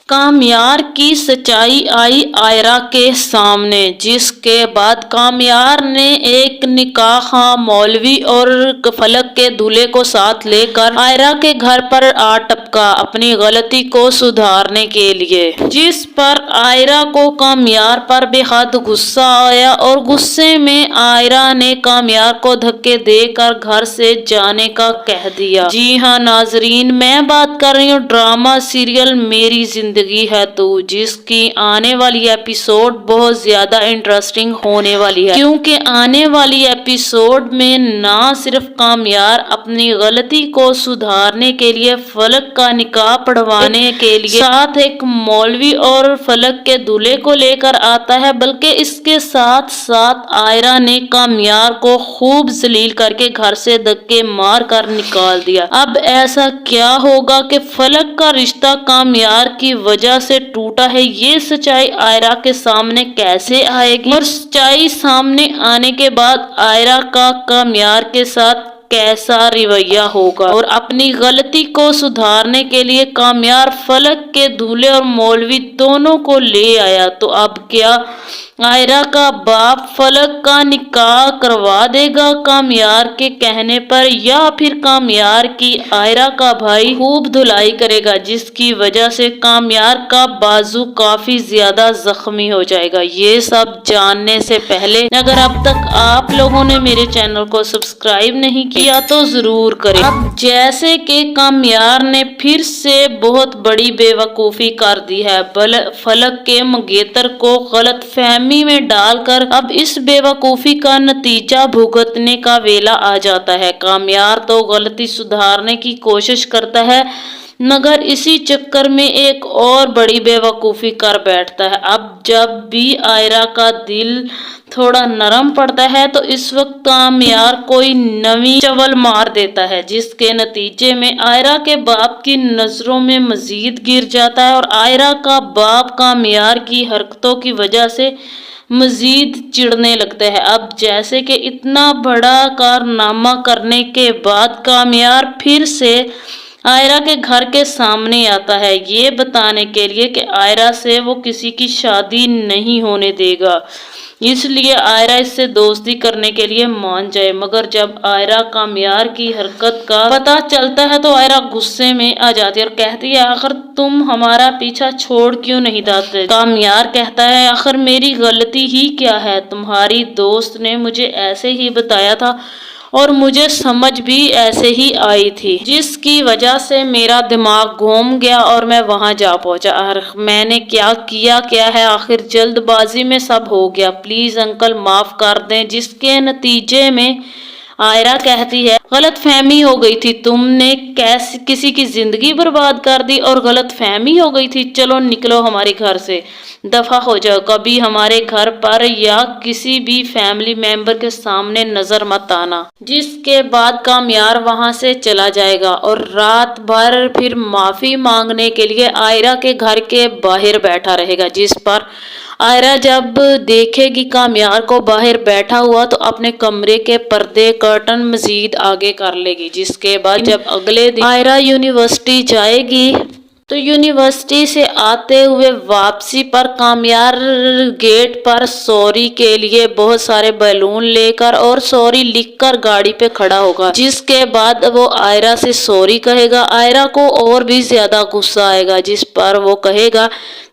कामयार की सच्चाई आई आयरा के सामने, जिसके बाद कामयार ने एक निकाह मौलवी और फलक के दूल्हे को साथ लेकर आयरा के घर पर आ टपका अपनी गलती को सुधारने के लिए, जिस पर आयरा को कामयार पर बेहद गुस्सा आया और गुस्से में आयरा ने कामयार को धक्के देकर घर से जाने का कह दिया। जी हाँ नाजरीन, मैं बात कर रही हूँ ड्रामा सीरियल मेरी जिंदगी है तू, जिसकी आने वाली एपिसोड बहुत ज्यादा इंटरेस्टिंग होने वाली है, क्योंकि आने वाली एपिसोड में ना सिर्फ कामयार अपनी गलती को सुधारने के लिए फलक का निकाह पढ़वाने के लिए साथ एक मौलवी और फलक के दूल्हे को लेकर आता है, बल्कि इसके साथ साथ आयरा ने कामयार को खूब जलील करके घर से धक्के मार कर निकाल दिया। अब ऐसा क्या होगा कि फलक का रिश्ता कामयार की वजह से टूटा है, ये सच्चाई आयरा के सामने कैसे आएगी और सच्चाई सामने आने के बाद आयरा का कामयार के साथ कैसा रवैया होगा। और अपनी गलती को सुधारने के लिए कामयार फलक के दूल्हे और मौलवी दोनों को ले आया, तो अब क्या आयरा का बाप फलक का निकाह करवा देगा कामयार के कहने पर, या फिर कामयार की आयरा का भाई खूब धुलाई करेगा, जिसकी वजह से कामयार का बाजू काफी ज्यादा जख्मी हो जाएगा। ये सब जानने से पहले अगर अब तक आप लोगों ने मेरे चैनल को सब्सक्राइब नहीं किया तो जरूर करें। अब जैसे कि कामयार ने फिर से बहुत बड़ी बेवकूफी कर दी है, फलक के मंगेतर को गलत फहमी में डालकर अब इस बेवकूफी का नतीजा भुगतने का वेला आ जाता है। कामयार तो गलती सुधारने की कोशिश करता है, मगर इसी चक्कर में एक और बड़ी बेवकूफी कर बैठता है। अब जब भी आयरा का दिल थोड़ा नरम पड़ता है तो इस वक्त कामयार कोई नवी चवल मार देता है, जिसके नतीजे में आयरा के बाप की नजरों में मजीद गिर जाता है और आयरा का बाप कामयार की हरकतों की वजह से मजीद चिढ़ने लगता है। अब जैसे कि इतना बड़ा कारनामा करने के बाद कामयार फिर से आयरा के घर के सामने आता है, ये बताने के लिए कि आयरा से वो किसी की शादी नहीं होने देगा, इसलिए आयरा इससे दोस्ती करने के लिए मान जाए। मगर जब आयरा कामयार की हरकत का पता चलता है तो आयरा गुस्से में आ जाती है और कहती है आखिर तुम हमारा पीछा छोड़ क्यों नहीं जाते। कामयार कहता है आखिर मेरी गलती ही क्या है, तुम्हारी दोस्त ने मुझे ऐसे ही बताया था और मुझे समझ भी ऐसे ही आई थी, जिसकी वजह से मेरा दिमाग घूम गया और मैं वहां जा पहुंचा। मैंने क्या किया क्या है, आखिर जल्दबाजी में सब हो गया, प्लीज अंकल माफ कर दें। जिसके नतीजे में आयरा कहती है गलत फहमी हो गई थी, तुमने कैसे किसी की जिंदगी बर्बाद कर दी और गलत फहमी हो गई थी, चलो निकलो हमारे घर से, दफा हो जाओ, कभी हमारे घर पर या किसी भी फैमिली मेंबर के सामने नजर मत आना। जिसके बाद कामयार वहां से चला जाएगा और रात भर फिर माफी मांगने के लिए आयरा के घर के बाहर बैठा रहेगा, जिस पर आयरा जब देखेगी कामयार को बाहर बैठा हुआ तो अपने कमरे के पर्दे कर्टन मजीद आगे कर लेगी। जिसके बाद जब अगले दिन आयरा यूनिवर्सिटी जाएगी तो यूनिवर्सिटी से आते हुए वापसी पर कामयार गेट पर सॉरी के लिए बहुत सारे बैलून लेकर और सॉरी लिखकर गाड़ी पे खड़ा होगा, जिसके बाद वो आयरा से सॉरी कहेगा। आयरा को और भी ज्यादा गुस्सा आएगा, जिस पर वो कहेगा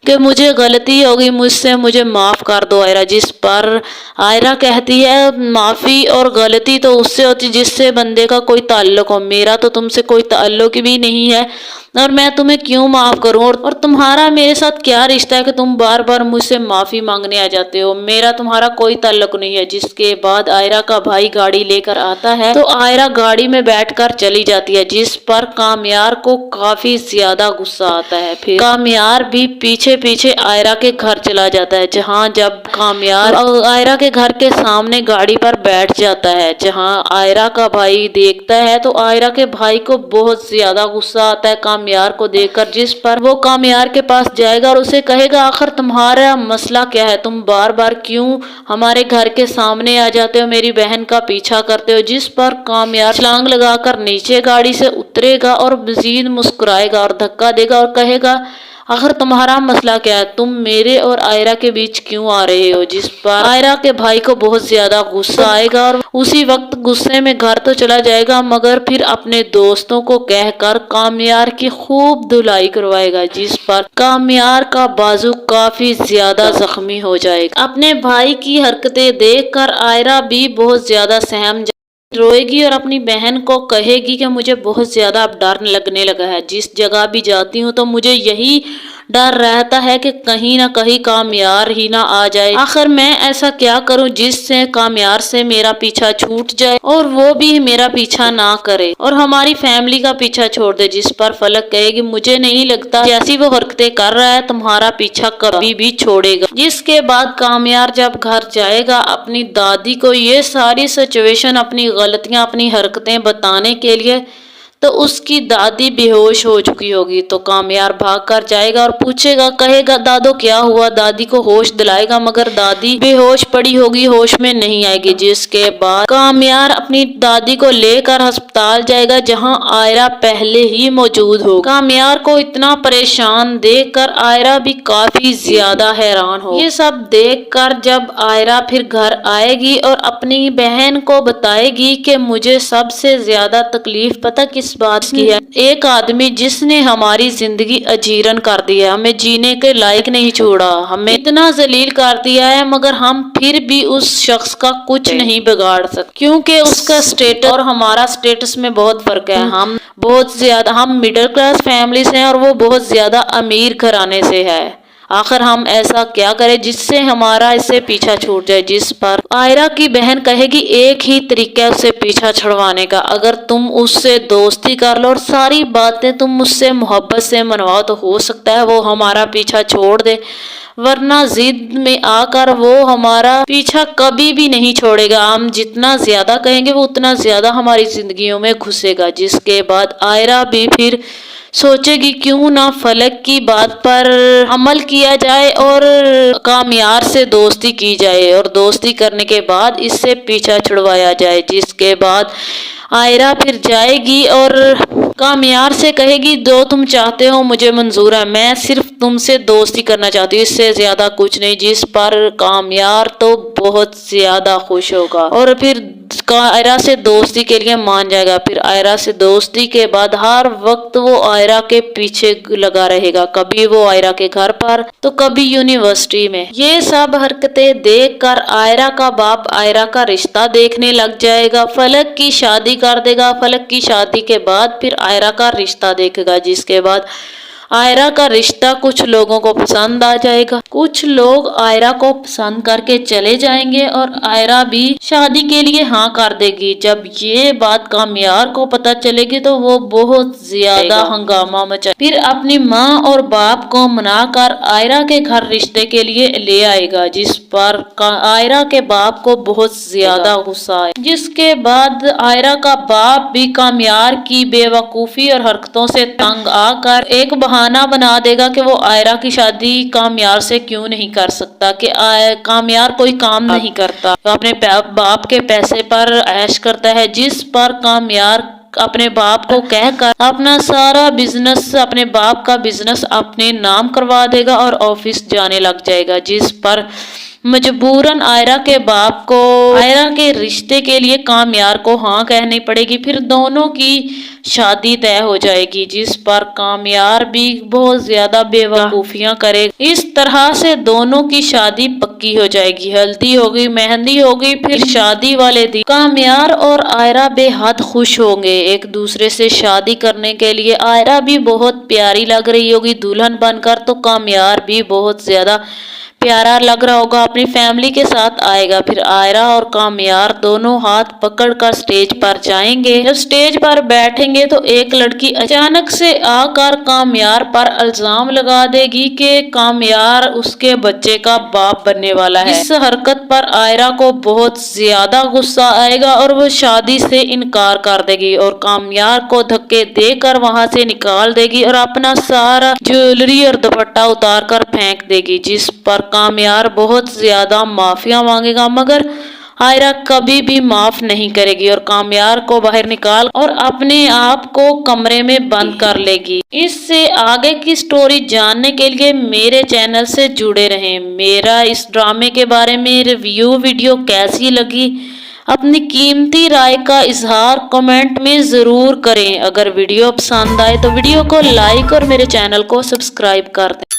कि मुझे गलती हो गई मुझसे, मुझे माफ कर दो आयरा। जिस पर आयरा कहती है माफी और गलती तो उससे होती जिससे बंदे का कोई ताल्लुक हो, मेरा तो तुमसे कोई ताल्लुक भी नहीं है और मैं तुम्हें क्यों माफ करूं, और तुम्हारा मेरे साथ क्या रिश्ता है कि तुम बार बार मुझसे माफी मांगने आ जाते हो, मेरा तुम्हारा कोई ताल्लुक नहीं है। जिसके बाद आयरा का भाई गाड़ी लेकर आता है तो आयरा गाड़ी में बैठकर चली जाती है, जिस पर कामयार को काफी ज्यादा गुस्सा आता है। फिर कामयार भी पीछे पीछे आयरा के घर चला जाता है, जहाँ जब कामयार आयरा के घर के सामने गाड़ी पर बैठ जाता है, जहाँ आयरा का भाई देखता है तो आयरा के भाई को बहुत ज्यादा गुस्सा आता है कामयार को देखकर, जिस पर वो कामयार के पास जाएगा और उसे कहेगा आखिर तुम्हारा मसला क्या है, तुम बार बार क्यों हमारे घर के सामने आ जाते हो, मेरी बहन का पीछा करते हो। जिस पर कामयार छलांग लगाकर नीचे गाड़ी से उतरेगा और मजीद मुस्कुराएगा और धक्का देगा और कहेगा آخر تمہارا مسئلہ کیا ہے؟ تم میرے اور آئرہ کے بیچ کیوں آ رہے ہو؟ جس پر آئرہ کے بھائی کو بہت زیادہ غصہ آئے گا اور اسی وقت غصے میں گھر تو چلا جائے گا، مگر پھر اپنے دوستوں کو کہہ کر کامیار کی خوب دھلائی کروائے گا، جس پر کامیار کا بازو کافی زیادہ زخمی ہو جائے گا۔ اپنے بھائی کی حرکتیں دیکھ کر آئرہ بھی بہت زیادہ سہم روئے گی اور اپنی بہن کو کہے گی کہ مجھے بہت زیادہ اب ڈر لگنے لگا ہے، جس جگہ بھی جاتی ہوں تو مجھے یہی ڈر رہتا ہے کہ کہیں نہ کہیں کامیار ہی نہ آ جائے۔ آخر میں ایسا کیا کروں جس سے کامیار سے میرا پیچھا چھوٹ جائے اور وہ بھی میرا پیچھا نہ کرے اور ہماری فیملی کا پیچھا چھوڑ دے۔ جس پر فلک کہے گی مجھے نہیں لگتا جیسی وہ حرکتیں کر رہا ہے تمہارا پیچھا کبھی بھی چھوڑے گا۔ جس کے بعد کامیار جب گھر جائے گا اپنی دادی کو یہ ساری سچویشن، اپنی غلطیاں، اپنی حرکتیں بتانے کے لیے، تو اس کی دادی بے ہوش ہو چکی ہوگی۔ تو کامیار بھاگ کر جائے گا اور پوچھے گا، کہے گا دادو کیا ہوا؟ دادی کو ہوش دلائے گا مگر دادی بے ہوش پڑی ہوگی، ہوش میں نہیں آئے گی۔ جس کے بعد کامیار اپنی دادی کو لے کر ہسپتال جائے گا جہاں آئرہ پہلے ہی موجود ہوگی۔ کامیار کو اتنا پریشان دیکھ کر آئرہ بھی کافی زیادہ حیران ہوگی۔ یہ سب دیکھ کر جب آئرہ پھر گھر آئے گی اور اپنی بہن کو بتائے گی کہ مجھے سب سے زیادہ تکلیف پتہ کس بات کی ہے؟ ایک آدمی جس نے ہماری زندگی اجیرن کر دیا، ہمیں جینے کے لائق نہیں چھوڑا، ہمیں اتنا ذلیل کر دیا ہے، مگر ہم پھر بھی اس شخص کا کچھ نہیں بگاڑ سکتے کیونکہ اس کا سٹیٹس اور ہمارا سٹیٹس میں بہت فرق ہے۔ ہم مڈل کلاس فیملی سے ہیں اور وہ بہت زیادہ امیر گھرانے سے ہے۔ آخر ہم ایسا کیا کریں جس سے ہمارا اس سے پیچھا چھوٹ جائے؟ جس پر آئرہ کی بہن کہے گی ایک ہی طریقہ ہے اس سے پیچھا چھڑوانے کا، اگر تم اس سے دوستی کر لو اور ساری باتیں تم مجھ سے محبت سے منواؤ تو ہو سکتا ہے وہ ہمارا پیچھا چھوڑ دے، ورنہ ضد میں آ کر وہ ہمارا پیچھا کبھی بھی نہیں چھوڑے گا۔ ہم جتنا زیادہ کہیں گے وہ اتنا زیادہ ہماری زندگیوں میں گھسے گا۔ جس کے بعد آئرہ بھی پھر سوچے گی کیوں نہ فلک کی بات پر عمل کیا جائے اور کامیار سے دوستی کی جائے اور دوستی کرنے کے بعد اس سے پیچھا چھڑوایا جائے۔ جس کے بعد آئرہ پھر جائے گی اور کامیار سے کہے گی جو تم چاہتے ہو مجھے منظور ہے، میں صرف تم سے دوستی کرنا چاہتی ہوں، اس سے زیادہ کچھ نہیں۔ جس پر کامیار تو بہت زیادہ خوش ہوگا اور پھر آئرہ سے دوستی کے لیے مان جائے گا۔ پھر آئرہ سے دوستی کے بعد ہر وقت وہ آئرہ کے پیچھے لگا رہے گا، کبھی وہ آئرہ کے گھر پر تو کبھی یونیورسٹی میں۔ یہ سب حرکتیں دیکھ کر آئرہ کا باپ آئرہ کا رشتہ دیکھنے لگ جائے گا، فلک کی شادی کر دے گا۔ فلک کی شادی کے بعد پھر آئرہ کا رشتہ دیکھے گا، جس کے بعد آئرہ کا رشتہ کچھ لوگوں کو پسند آ جائے گا، کچھ لوگ آئرہ کو پسند کر کے چلے جائیں گے اور آئرہ بھی شادی کے لیے ہاں کر دے گی۔ جب یہ بات کامیار کو پتہ چلے گی تو وہ بہت زیادہ ہنگامہ مچائے، پھر اپنی ماں اور باپ کو منا کر آئرہ کے گھر رشتے کے لیے لے آئے گا، جس پر آئرہ کے باپ کو بہت زیادہ غصہ آئے۔ جس کے بعد آئرہ کا باپ بھی کامیار کی بے وقوفی اور حرکتوں سے تنگ آ کر ایک بہانہ بنا دے گا کہ وہ آئرہ کی شادی کامیار سے کیوں نہیں کر سکتا، کہ کامیار کوئی کام نہیں کرتا، وہ اپنے باپ کے پیسے پر عیش کرتا ہے۔ جس پر کامیار اپنے باپ کو کہہ کر اپنا سارا بزنس، اپنے باپ کا بزنس اپنے نام کروا دے گا اور آفس جانے لگ جائے گا۔ جس پر مجبوراً آئرہ کے باپ کو آئرہ کے رشتے کے لیے کامیار کو ہاں کہنی پڑے گی، پھر دونوں کی شادی طے ہو جائے گی۔ جس پر کامیار بھی بہت زیادہ بے وقوفیاں کرے گا۔ اس طرح سے دونوں کی شادی پکی ہو جائے گی، ہلدی ہوگی، مہندی ہوگی۔ پھر شادی والے دن کامیار اور آئرہ بے حد خوش ہوں گے ایک دوسرے سے شادی کرنے کے لیے۔ آئرہ بھی بہت پیاری لگ رہی ہوگی دلہن بن کر، تو کامیار بھی بہت زیادہ پیارا لگ رہا ہوگا، اپنی فیملی کے ساتھ آئے گا۔ پھر آئرہ اور کامیار دونوں ہاتھ پکڑ کر سٹیج پر جائیں گے۔ جب سٹیج پر بیٹھیں گے تو ایک لڑکی اچانک سے آ کر کامیار پر الزام لگا دے گی کہ کامیار اس کے بچے کا باپ بننے والا ہے۔ اس حرکت پر آئرہ کو بہت زیادہ غصہ آئے گا اور وہ شادی سے انکار کر دے گی اور کامیار کو دھکے دے کر وہاں سے نکال دے گی اور اپنا سارا جیولری اور دوپٹہ اتار کر پھینک دے گی۔ جس پر کامیار بہت زیادہ معافیاں مانگے گا، مگر आयरा कभी भी माफ नहीं करेगी और कामयार को बाहर निकाल और अपने आप को कमरे में बंद कर लेगी। इससे आगे की स्टोरी जानने के लिए मेरे चैनल से जुड़े रहें। मेरा इस ड्रामे के बारे में रिव्यू वीडियो कैसी लगी, अपनी कीमती राय का इजहार कमेंट में ज़रूर करें। अगर वीडियो पसंद आए तो वीडियो को लाइक और मेरे चैनल को सब्सक्राइब कर दें।